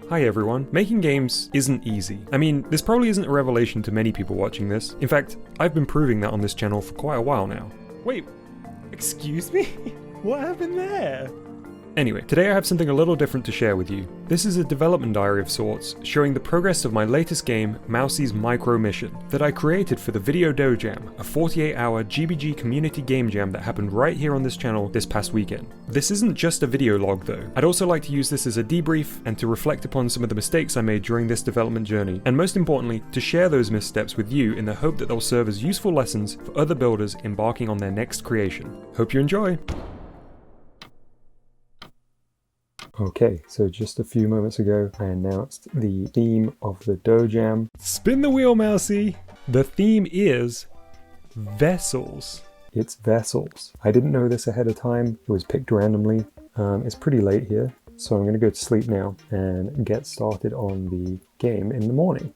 Hi everyone. Making games isn't easy. I mean, this probably isn't a revelation to many people watching this. In fact, I've been proving that on this channel for quite a while now. Wait, excuse me? What happened there? Anyway, today I have something a little different to share with you. This is a development diary of sorts, showing the progress of my latest game, Mousie's Micro Mission, that I created for the Video Dough Jam, a 48-hour GBG community game jam that happened right here on this channel this past weekend. This isn't just a video log though. I'd also like to use this as a debrief and to reflect upon some of the mistakes I made during this development journey, and most importantly, to share those missteps with you in the hope that they'll serve as useful lessons for other builders embarking on their next creation. Hope you enjoy! Okay, so just a few moments ago, I announced the theme of the Dough Jam. Spin the wheel, Mousie! The theme is vessels. It's vessels. I didn't know this ahead of time. It was picked randomly. It's pretty late here, so I'm going to go to sleep now and get started on the game in the morning.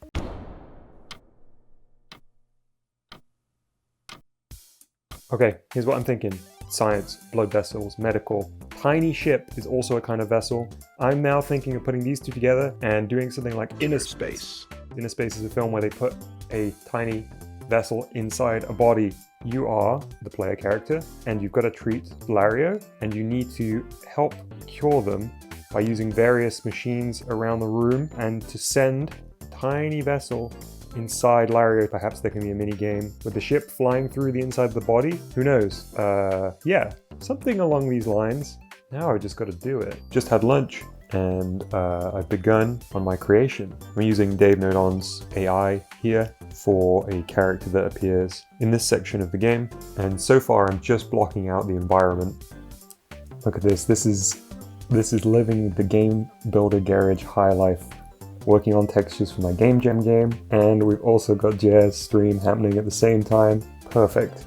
Okay, here's what I'm thinking. Science, blood vessels, medical. Tiny ship is also a kind of vessel. I'm now thinking of putting these two together and doing something like Inner Space. Inner Space is a film where they put a tiny vessel inside a body. You are the player character and you've got to treat Lario and you need to help cure them by using various machines around the room and to send tiny vessel inside Lario. Perhaps there can be a mini game with the ship flying through the inside of the body. Who knows? Yeah, something along these lines. Now I just got to do it. Just had lunch and I've begun on my creation. I'm using Dave Nodon's AI here for a character that appears in this section of the game. And so far I'm just blocking out the environment. Look at this. This is living the game builder garage high life. Working on textures for my game jam game, and we've also got Jazz stream happening at the same time. Perfect.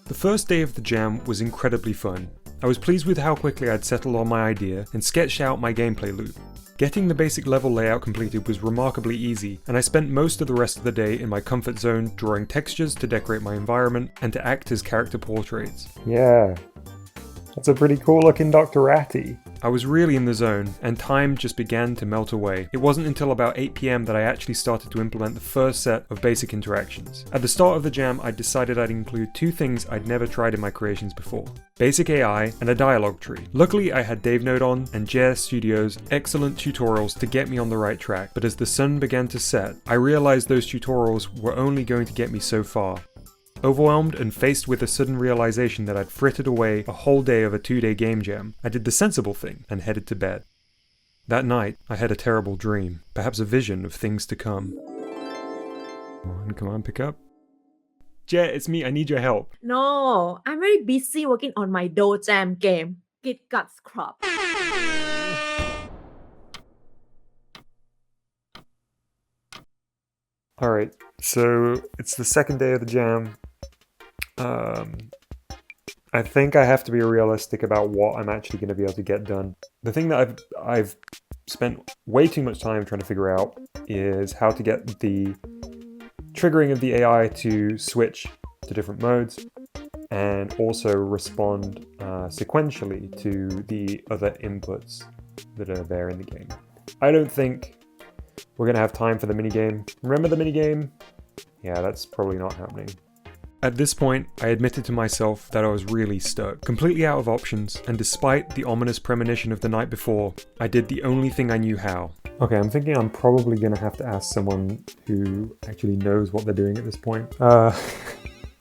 The first day of the jam was incredibly fun. I was pleased with how quickly I'd settled on my idea and sketched out my gameplay loop. Getting the basic level layout completed was remarkably easy, and I spent most of the rest of the day in my comfort zone drawing textures to decorate my environment and to act as character portraits. Yeah, that's a pretty cool looking Dr. Ratty. I was really in the zone, and time just began to melt away. It wasn't until about 8 PM that I actually started to implement the first set of basic interactions. At the start of the jam, I decided I'd include two things I'd never tried in my creations before: basic AI and a dialogue tree. Luckily, I had Dave Nodon and JS Studios' excellent tutorials to get me on the right track, but as the sun began to set, I realized those tutorials were only going to get me so far. Overwhelmed and faced with a sudden realization that I'd frittered away a whole day of a 2-day game jam, I did the sensible thing and headed to bed. That night, I had a terrible dream, perhaps a vision of things to come. Come on, pick up. Jet, it's me, I need your help. No, I'm very busy working on my Dough Jam game. Git Guts Crop. Alright, so it's the second day of the jam. I think I have to be realistic about what I'm actually going to be able to get done. The thing that I've spent way too much time trying to figure out is how to get the triggering of the AI to switch to different modes and also respond sequentially to the other inputs that are there in the game. I don't think we're going to have time for the minigame. Remember the minigame? Yeah, that's probably not happening. At this point, I admitted to myself that I was really stuck, completely out of options, and despite the ominous premonition of the night before, I did the only thing I knew how. Okay, I'm thinking I'm probably going to have to ask someone who actually knows what they're doing at this point.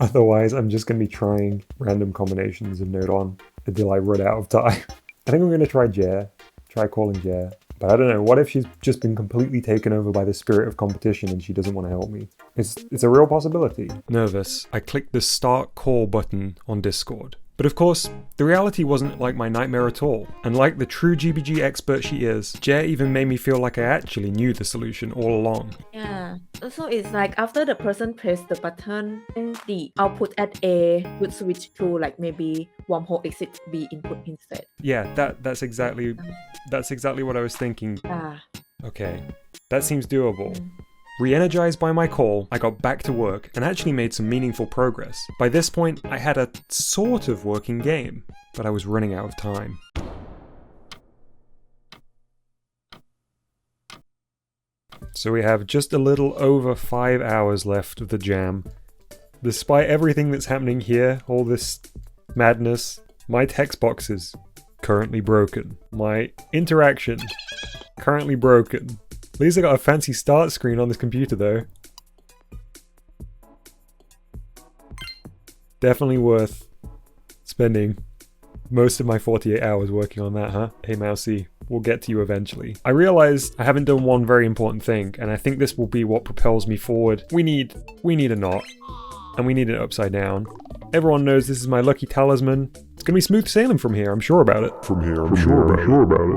Otherwise, I'm just going to be trying random combinations of Nodon until I run out of time. I think I'm going to try calling Jer. But I don't know, what if she's just been completely taken over by the spirit of competition and she doesn't want to help me? It's a real possibility. Nervous, I clicked the start call button on Discord. But of course, the reality wasn't like my nightmare at all. And like the true GBG expert she is, Jer even made me feel like I actually knew the solution all along. Yeah, so it's like after the person pressed the button, the output at A would switch to like maybe wormhole exit B input instead. Yeah, that's exactly what I was thinking. Okay, that seems doable. Re-energized by my call, I got back to work and actually made some meaningful progress. By this point, I had a sort of working game, but I was running out of time. So we have just a little over 5 hours left of the jam. Despite everything that's happening here, all this madness, my text box is currently broken. My interaction, currently broken. At least I got a fancy start screen on this computer though. Definitely worth spending most of my 48 hours working on that, huh? Hey Mousy, we'll get to you eventually. I realized I haven't done one very important thing, and I think this will be what propels me forward. We need a knot, and we need it upside down. Everyone knows this is my lucky talisman. It's gonna be smooth sailing from here, I'm sure about it. I'm sure about it.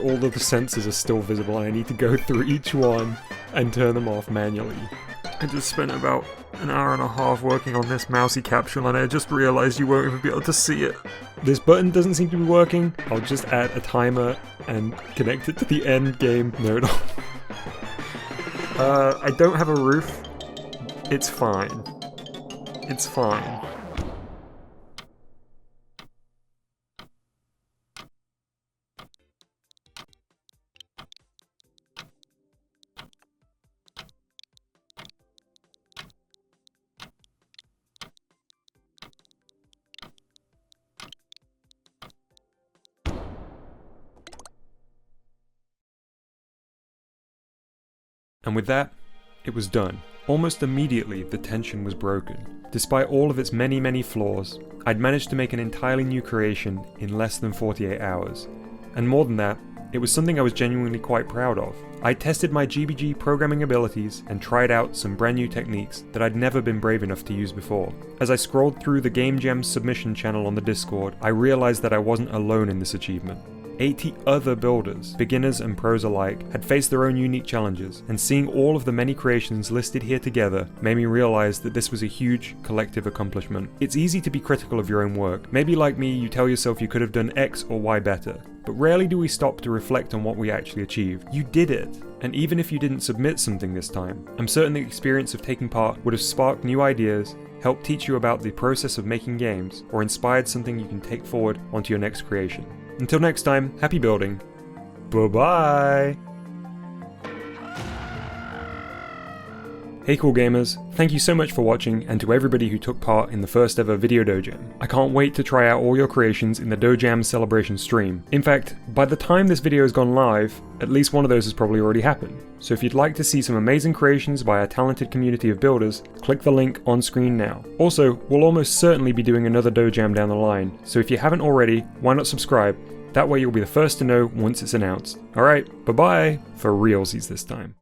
All of the sensors are still visible and I need to go through each one and turn them off manually. I just spent about an hour and a half working on this mousy capsule and I just realized you won't even be able to see it. This button doesn't seem to be working. I'll just add a timer and connect it to the end game. No, no. I don't have a roof. It's fine. It's fine. And with that, it was done. Almost immediately, the tension was broken. Despite all of its many flaws, I'd managed to make an entirely new creation in less than 48 hours. And more than that, it was something I was genuinely quite proud of. I tested my GBG programming abilities and tried out some brand new techniques that I'd never been brave enough to use before. As I scrolled through the Game Jam submission channel on the Discord, I realized that I wasn't alone in this achievement. 80 other builders, beginners and pros alike, had faced their own unique challenges, and seeing all of the many creations listed here together made me realize that this was a huge collective accomplishment. It's easy to be critical of your own work. Maybe like me, you tell yourself you could have done X or Y better, but rarely do we stop to reflect on what we actually achieved. You did it! And even if you didn't submit something this time, I'm certain the experience of taking part would have sparked new ideas, helped teach you about the process of making games, or inspired something you can take forward onto your next creation. Until next time, happy building. Bye-bye! Hey cool gamers, thank you so much for watching and to everybody who took part in the first ever Video Dojam. I can't wait to try out all your creations in the Dojam celebration stream. In fact, by the time this video has gone live, at least one of those has probably already happened. So if you'd like to see some amazing creations by a talented community of builders, click the link on screen now. Also, we'll almost certainly be doing another Dojam down the line, so if you haven't already, why not subscribe? That way you'll be the first to know once it's announced. Alright, bye bye, for realsies this time.